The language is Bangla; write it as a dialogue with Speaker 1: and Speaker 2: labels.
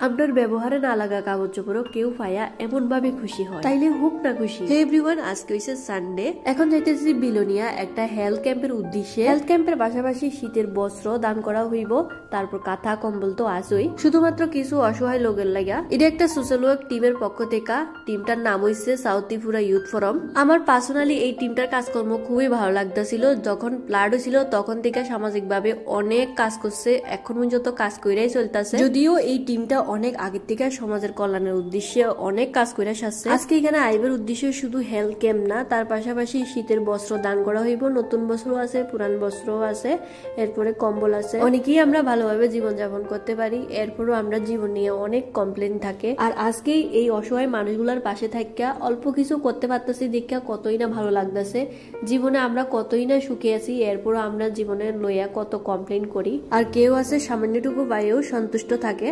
Speaker 1: আপনার ব্যবহারে না লাগা কাগজ চোপড়ও কেউ পায়া এমন ভাবে খুশি হয়, তাইলে হোক না খুশি। হে এভরিওয়ান, আজকে হইছে সানডে। এখন যাইতেছি বিলোনিয়া একটা হেলথ ক্যাম্পের উদ্দেশ্যে। হেলথ ক্যাম্পের পাশাপাশি শীতের বস্ত্র দান করা হইব, তারপর কাঁথা কম্বল তো আসই, শুধুমাত্র কিছু অসহায় লোকের লাগা। এটা একটা সোশ্যাল ওয়ার্ক টিমের পক্ষ থেকে। টিমটার নাম হইছে সাউথ ত্রিপুরা ইউথ ফোরাম। আমার পার্সোনালি এই টিমটার কাজকর্ম খুবই ভালো লাগতেছিল। যখন প্লাড হয়েছিল তখন থেকে সামাজিক ভাবে অনেক কাজ করছে, এখন পর্যন্ত কাজ কইরাই চলতেছে। যদিও এই টিমটা অনেক আগের থেকে সমাজের কল্যাণের উদ্দেশ্যে অনেক কাজ করে আসছে। আজকে এখানে আইবের উদ্দেশ্য শুধু হেলথ ক্যাম্প না, তার পাশাপাশি শীতের বস্ত্র দান করা হইব। নতুন বস্ত্র আছে, পুরান বস্ত্র আছে, এরপরে কম্বল আছে। অনেকেই আমরা ভালোভাবে জীবনযাপন করতে পারি, এরপরও আমরা জীবন নিয়ে অনেক কমপ্লেন থাকে। আর আজকেই এই অসহায় মানুষগুলোর পাশে থাকিয়া অল্প কিছু করতে পারতেছি দেখা কতই না ভালো লাগতেছে। জীবনে আমরা কতই না সুখে আছি, এরপরও আমরা জীবনের লইয়া কত কমপ্লেন করি। আর কেউ আছে সামান্যটুকু পাইও সন্তুষ্ট থাকে।